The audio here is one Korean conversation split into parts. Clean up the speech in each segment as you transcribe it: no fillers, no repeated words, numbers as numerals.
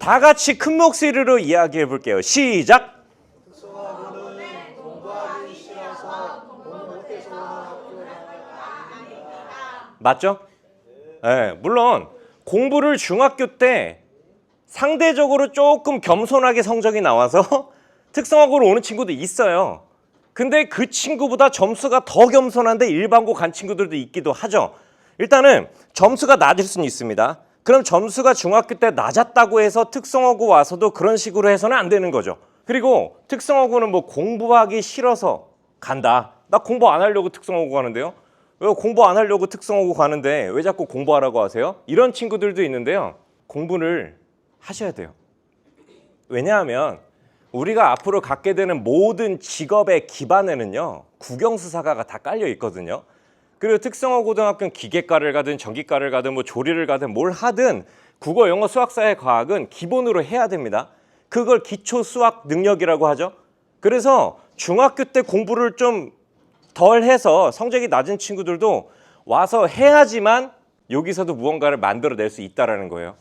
다 같이 큰 목소리로 이야기해 볼게요. 시작! 맞죠? 네, 물론 공부를 중학교 때 상대적으로 조금 겸손하게 성적이 나와서 특성화고를 오는 친구도 있어요. 근데 그 친구보다 점수가 더 겸손한데 일반고 간 친구들도 있기도 하죠. 일단은 점수가 낮을 수는 있습니다. 그럼 점수가 중학교 때 낮았다고 해서 특성화고 와서도 그런 식으로 해서는 안 되는 거죠. 그리고 특성화고는 뭐 공부하기 싫어서 간다. 나 공부 안 하려고 특성화고 가는데요. 왜 공부 안 하려고 특성화고 가는데 왜 자꾸 공부하라고 하세요? 이런 친구들도 있는데요. 공부를 하셔야 돼요. 왜냐하면 우리가 앞으로 갖게 되는 모든 직업의 기반에는요. 국영수사과가 다 깔려 있거든요. 그리고 특성화고등학교는 기계과를 가든 전기과를 가든 뭐 조리를 가든 뭘 하든 국어, 영어, 수학, 사회, 과학은 기본으로 해야 됩니다. 그걸 기초 수학 능력이라고 하죠. 그래서 중학교 때 공부를 좀 덜 해서 성적이 낮은 친구들도 와서 해야지만 여기서도 무언가를 만들어낼 수 있다는 거예요.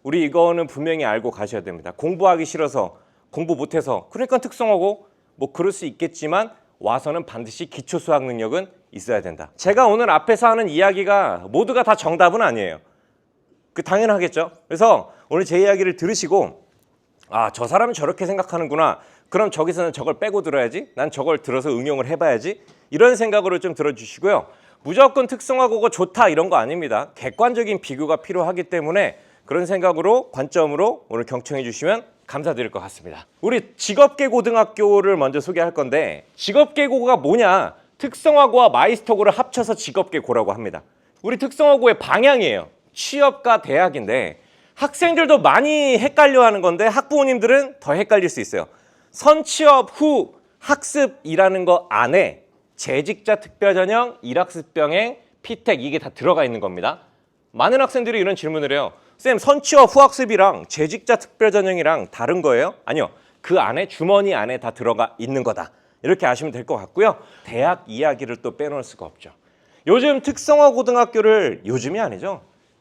우리 이거는 분명히 알고 가셔야 됩니다. 공부하기 싫어서 공부 못해서 그러니까 특성화고 뭐 그럴 수 있겠지만 와서는 반드시 기초 수학 능력은 있어야 된다. 제가 오늘 앞에서 하는 이야기가 모두가 다 정답은 아니에요. 그 당연하겠죠. 그래서 오늘 제 이야기를 들으시고 아, 저 사람은 저렇게 생각하는구나. 그럼 저기서는 저걸 빼고 들어야지. 난 저걸 들어서 응용을 해봐야지. 이런 생각으로 좀 들어주시고요. 무조건 특성화고가 좋다 이런 거 아닙니다. 객관적인 비교가 필요하기 때문에 그런 생각으로 관점으로 오늘 경청해 주시면 감사드릴 것 같습니다. 우리 직업계고등학교를 먼저 소개할 건데 직업계고가 뭐냐? 특성화고와 마이스터고를 합쳐서 직업계고라고 합니다. 우리 특성화고의 방향이에요. 취업과 대학인데 학생들도 많이 헷갈려하는 건데 학부모님들은 더 헷갈릴 수 있어요. 선취업 후 학습이라는 거 안에 재직자 특별전형, 일학습병행, 피택 이게 다 들어가 있는 겁니다. 많은 학생들이 이런 질문을 해요. 쌤, 선취업 후 학습이랑 재직자 특별전형이랑 다른 거예요? 아니요. 그 안에 주머니 안에 다 들어가 있는 거다. 이렇게 아시면 될 것 같고요. 대학 이야기를 또 빼놓을 수가 없죠. 요즘 특성화고등학교를 요즘이 아니죠.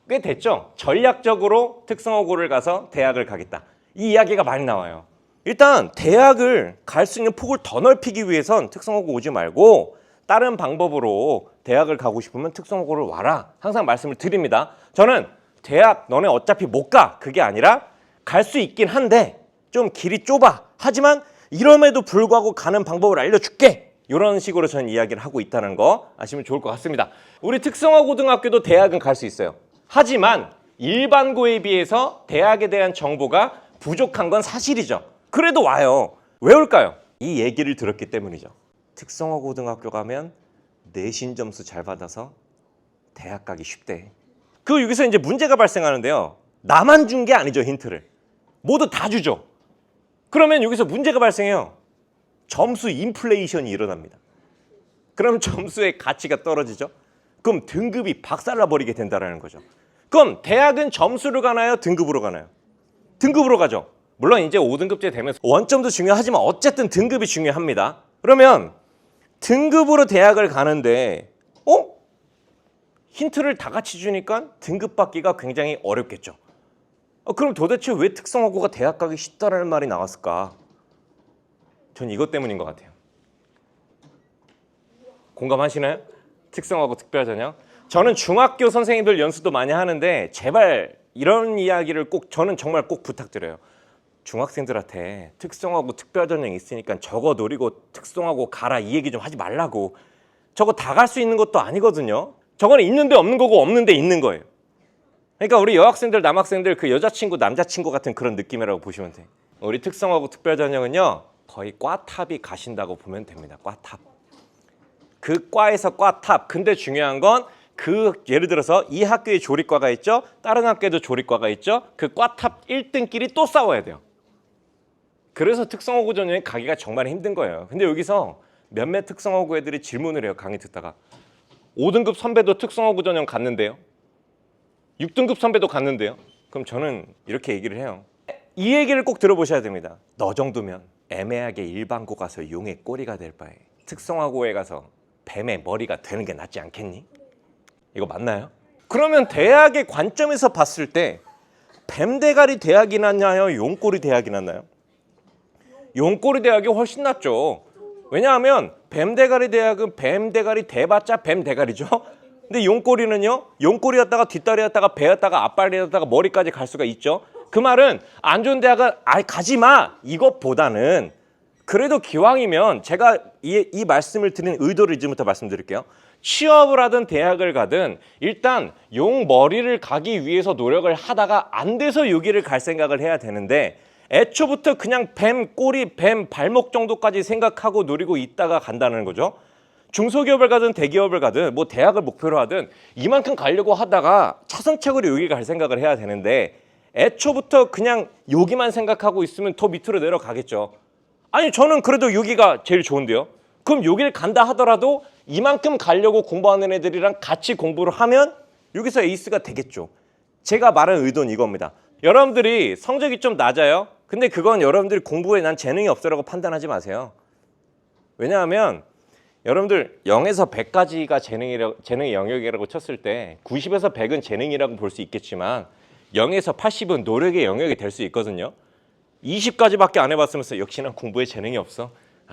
꽤 됐죠. 전략적으로 특성화고를 가서 대학을 가겠다. 이 이야기가 많이 나와요. 일단 대학을 갈 수 있는 폭을 더 넓히기 위해선 특성화고 오지 말고 다른 방법으로 대학을 가고 싶으면 특성화고를 와라. 항상 말씀을 드립니다. 저는 대학 너네 어차피 못 가. 그게 아니라 갈 수 있긴 한데 좀 길이 좁아. 하지만 이럼에도 불구하고 가는 방법을 알려줄게. 이런 식으로 저는 이야기를 하고 있다는 거 아시면 좋을 것 같습니다. 우리 특성화고등학교도 대학은 갈 수 있어요. 하지만 일반고에 비해서 대학에 대한 정보가 부족한 건 사실이죠. 그래도 와요. 왜 올까요? 이 얘기를 들었기 때문이죠. 특성화고등학교 가면 내신 점수 잘 받아서 대학 가기 쉽대. 그 여기서 이제 문제가 발생하는데요. 나만 준 게 아니죠, 힌트를. 모두 다 주죠. 그러면 여기서 문제가 발생해요. 점수 인플레이션이 일어납니다. 그럼 점수의 가치가 떨어지죠. 그럼 등급이 박살나버리게 된다는 거죠. 그럼 대학은 점수로 가나요? 등급으로 가나요? 등급으로 가죠. 물론 이제 5등급제 되면서 원점도 중요하지만 어쨌든 등급이 중요합니다. 그러면 등급으로 대학을 가는데 힌트를 다 같이 주니까 등급 받기가 굉장히 어렵겠죠. 그럼 도대체 왜 특성화고가 대학 가기 쉽다라는 말이 나왔을까? 전 이것 때문인 것 같아요. 공감하시나요? 특성화고 특별전형. 저는 중학교 선생님들 연수도 많이 하는데 제발 이런 이야기를 꼭 저는 정말 꼭 부탁드려요. 중학생들한테 특성화고 특별전형이 있으니까 저거 노리고 특성화고 가라 이 얘기 좀 하지 말라고. 저거 다 갈 수 있는 것도 아니거든요. 저거는 있는데 없는 거고 없는데 있는 거예요. 그러니까 우리 여학생들 남학생들 그 여자친구 남자친구 같은 그런 느낌이라고 보시면 돼요. 우리 특성화고 특별전형은요 거의 과탑이 가신다고 보면 됩니다. 과탑. 그 과에서 과탑. 근데 중요한 건 그 예를 들어서 이 학교에 조리과가 있죠. 다른 학교에도 조리과가 있죠. 그 과탑 1등끼리 또 싸워야 돼요. 그래서 특성화고 전형에 가기가 정말 힘든 거예요. 근데 여기서 몇몇 특성화고 애들이 질문을 해요. 강의 듣다가. 5등급 선배도 특성화고 전형 갔는데요. 6등급 선배도 갔는데요. 그럼 저는 이렇게 얘기를 해요. 이 얘기를 꼭 들어보셔야 됩니다. 너 정도면 애매하게 일반고 가서 용의 꼬리가 될 바에 특성화고에 가서 뱀의 머리가 되는 게 낫지 않겠니? 이거 맞나요? 그러면 대학의 관점에서 봤을 때 뱀대가리 대학이 낫나요? 용꼬리 대학이 낫나요? 용꼬리 대학이 훨씬 낫죠. 왜냐하면 뱀대가리 대학은 뱀대가리 대봤자 뱀대가리죠. 근데 용꼬리는요, 용꼬리였다가 뒷다리였다가 배였다가 앞발이였다가 머리까지 갈 수가 있죠. 그 말은 안 좋은 대학은 가지마 이것보다는 그래도 기왕이면 제가 이 말씀을 드린 의도를 이제부터 말씀드릴게요. 취업을 하든 대학을 가든 일단 용 머리를 가기 위해서 노력을 하다가 안 돼서 여기를 갈 생각을 해야 되는데 애초부터 그냥 뱀 꼬리, 뱀 발목 정도까지 생각하고 노리고 있다가 간다는 거죠. 중소기업을 가든 대기업을 가든 뭐 대학을 목표로 하든 이만큼 가려고 하다가 차선책으로 여기 갈 생각을 해야 되는데 애초부터 그냥 여기만 생각하고 있으면 더 밑으로 내려가겠죠. 아니 저는 그래도 여기가 제일 좋은데요. 그럼 여기를 간다 하더라도 이만큼 가려고 공부하는 애들이랑 같이 공부를 하면 여기서 에이스가 되겠죠. 제가 말한 의도는 이겁니다. 여러분들이 성적이 좀 낮아요. 근데 그건 여러분들이 공부에 난 재능이 없어라고 판단하지 마세요. 왜냐하면 여러분들 0에서 100까지가 재능의 영역이라고 쳤을 때 90에서 100은 재능이라고 볼 수 있겠지만 0에서 80은 노력의 영역이 될 수 있거든요. 20까지밖에 안 해봤으면서 역시 난 공부에 재능이 없어.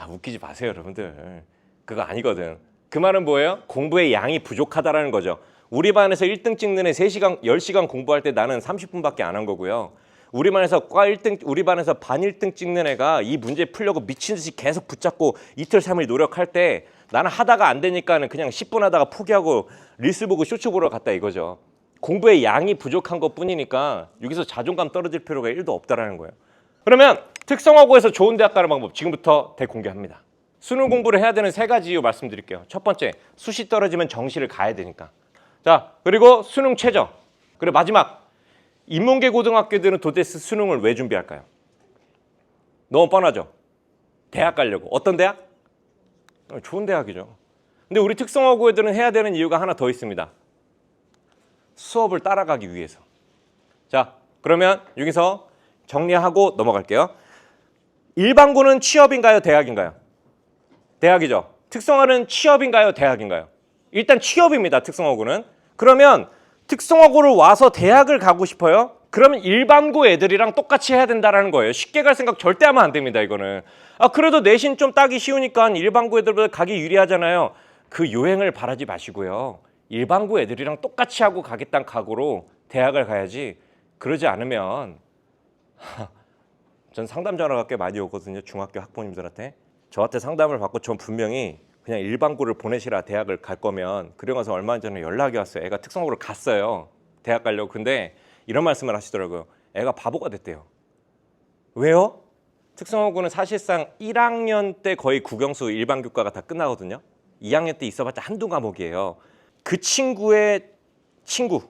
웃기지 마세요 여러분들. 그거 아니거든. 그 말은 뭐예요? 공부의 양이 부족하다라는 거죠. 우리 반에서 1등 찍는 애 3시간, 10시간 공부할 때 나는 30분밖에 안 한 거고요. 우리 반에서 우리 반에서 반 1등 찍는 애가 이 문제 풀려고 미친 듯이 계속 붙잡고 이틀 3일 노력할 때 나는 하다가 안 되니까는 그냥 10분 하다가 포기하고 릴스 보고 쇼츠 보러 갔다 이거죠. 공부의 양이 부족한 것뿐이니까 여기서 자존감 떨어질 필요가 1도 없다라는 거예요. 그러면 특성화고에서 좋은 대학 가는 방법 지금부터 대공개합니다. 수능 공부를 해야 되는 3가지 이유 말씀드릴게요. 첫 번째, 수시 떨어지면 정시를 가야 되니까. 자, 그리고 수능 최저. 그리고 마지막, 인문계 고등학교들은 도대체 수능을 왜 준비할까요? 너무 뻔하죠? 대학 가려고. 어떤 대학? 좋은 대학이죠. 근데 우리 특성화고 애들은 해야 되는 이유가 하나 더 있습니다. 수업을 따라가기 위해서. 자, 그러면 여기서 정리하고 넘어갈게요. 일반고는 취업인가요? 대학인가요? 대학이죠. 특성화는 취업인가요? 대학인가요? 일단 취업입니다. 특성화고는. 그러면 특성화고를 와서 대학을 가고 싶어요? 그러면 일반고 애들이랑 똑같이 해야 된다는 거예요. 쉽게 갈 생각 절대 하면 안 됩니다. 이거는. 그래도 내신 좀 따기 쉬우니까 일반고 애들보다 가기 유리하잖아요. 그 요행을 바라지 마시고요. 일반고 애들이랑 똑같이 하고 가겠다는 각오로 대학을 가야지. 그러지 않으면 전 상담 전화가 꽤 많이 오거든요. 중학교 학부모님들한테. 저한테 상담을 받고 전 분명히 그냥 일반고를 보내시라 대학을 갈 거면 그러고 나서 얼마 전에 연락이 왔어요. 애가 특성고를 갔어요. 대학 가려고. 근데 이런 말씀을 하시더라고요. 애가 바보가 됐대요. 왜요? 특성화고는 사실상 1학년 때 거의 국영수 일반 교과가 다 끝나거든요. 2학년 때 있어봤자 한두 과목이에요. 그 친구의 친구,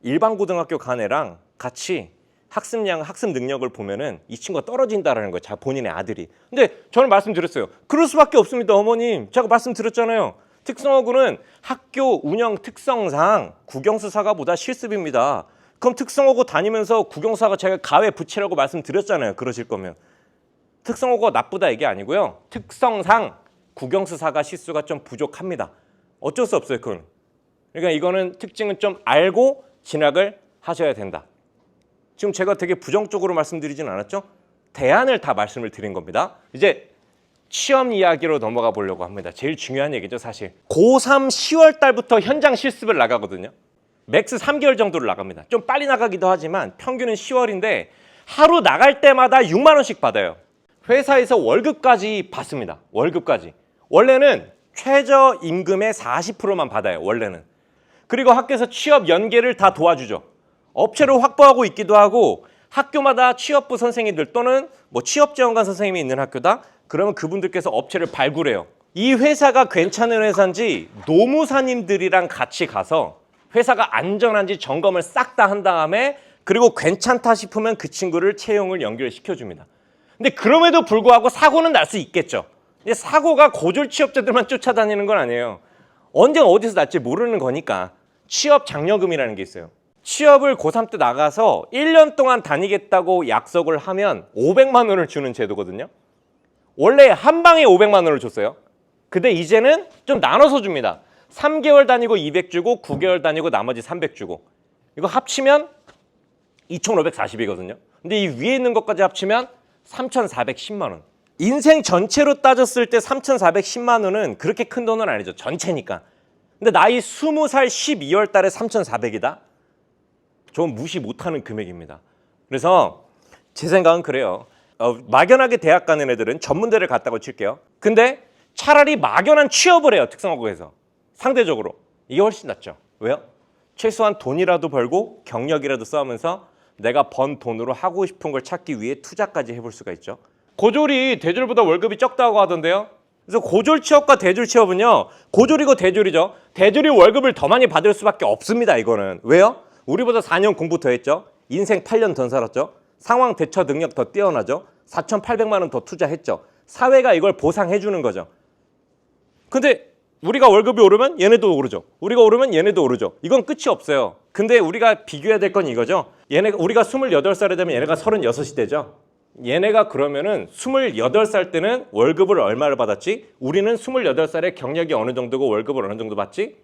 일반 고등학교 간 애랑 같이 학습량, 학습 능력을 보면은 이 친구가 떨어진다라는 거예요. 자, 본인의 아들이. 근데 저는 말씀드렸어요. 그럴 수밖에 없습니다, 어머님. 제가 말씀드렸잖아요. 특성화고는 학교 운영 특성상 국영수사과보다 실습입니다. 그럼 특성화고 다니면서 국영수사과 제가 가외 붙이라고 말씀드렸잖아요. 그러실 거면. 특성화고가 나쁘다 이게 아니고요. 특성상 국영수사과 실수가 좀 부족합니다. 어쩔 수 없어요, 그건. 그러니까 이거는 특징은 좀 알고 진학을 하셔야 된다. 지금 제가 되게 부정적으로 말씀드리진 않았죠? 대안을 다 말씀을 드린 겁니다. 이제 시험 이야기로 넘어가 보려고 합니다. 제일 중요한 얘기죠, 사실. 고3 10월 달부터 현장 실습을 나가거든요. 맥스 3개월 정도를 나갑니다. 좀 빨리 나가기도 하지만 평균은 10월인데 하루 나갈 때마다 6만 원씩 받아요. 회사에서 월급까지 받습니다. 월급까지. 원래는 최저임금의 40%만 받아요. 원래는. 그리고 학교에서 취업 연계를 다 도와주죠. 업체를 확보하고 있기도 하고 학교마다 취업부 선생님들 또는 뭐 취업지원관 선생님이 있는 학교다? 그러면 그분들께서 업체를 발굴해요. 이 회사가 괜찮은 회사인지 노무사님들이랑 같이 가서 회사가 안전한지 점검을 싹 다 한 다음에 그리고 괜찮다 싶으면 그 친구를 채용을 연결시켜줍니다. 근데 그럼에도 불구하고 사고는 날 수 있겠죠. 근데 사고가 고졸 취업자들만 쫓아다니는 건 아니에요. 언제 어디서 날지 모르는 거니까 취업 장려금이라는 게 있어요. 취업을 고3 때 나가서 1년 동안 다니겠다고 약속을 하면 500만 원을 주는 제도거든요. 원래 한 방에 500만 원을 줬어요. 근데 이제는 좀 나눠서 줍니다. 3개월 다니고 200 주고 9개월 다니고 나머지 300 주고. 이거 합치면 2,540이거든요. 근데 이 위에 있는 것까지 합치면 3,410만 원. 인생 전체로 따졌을 때 3,410만 원은 그렇게 큰 돈은 아니죠. 전체니까. 근데 나이 20살 12월 달에 3,400이다? 좀 무시 못하는 금액입니다. 그래서 제 생각은 그래요. 막연하게 대학 가는 애들은 전문대를 갔다고 칠게요. 근데 차라리 막연한 취업을 해요. 특성화고에서. 상대적으로. 이게 훨씬 낫죠. 왜요? 최소한 돈이라도 벌고 경력이라도 쌓으면서 내가 번 돈으로 하고 싶은 걸 찾기 위해 투자까지 해볼 수가 있죠. 고졸이 대졸보다 월급이 적다고 하던데요. 그래서 고졸 취업과 대졸 취업은요. 고졸이고 대졸이죠. 대졸이 월급을 더 많이 받을 수밖에 없습니다. 이거는. 왜요? 우리보다 4년 공부 더 했죠. 인생 8년 더 살았죠. 상황 대처 능력 더 뛰어나죠. 4,800만 원 더 투자했죠. 사회가 이걸 보상해 주는 거죠. 근데 우리가 월급이 오르면 얘네도 오르죠. 우리가 오르면 얘네도 오르죠. 이건 끝이 없어요. 근데 우리가 비교해야 될 건 이거죠. 우리가 28살이 되면 얘네가 36이 되죠. 얘네가 그러면은 28살 때는 월급을 얼마를 받았지? 우리는 28살에 경력이 어느 정도고 월급을 어느 정도 받지?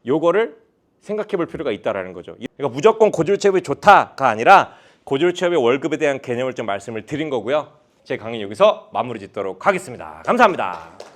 요거를 생각해 볼 필요가 있다라는 거죠. 그러니까 무조건 고졸 취업이 좋다가 아니라 고졸 취업의 월급에 대한 개념을 좀 말씀을 드린 거고요. 제 강의 여기서 마무리 짓도록 하겠습니다. 감사합니다.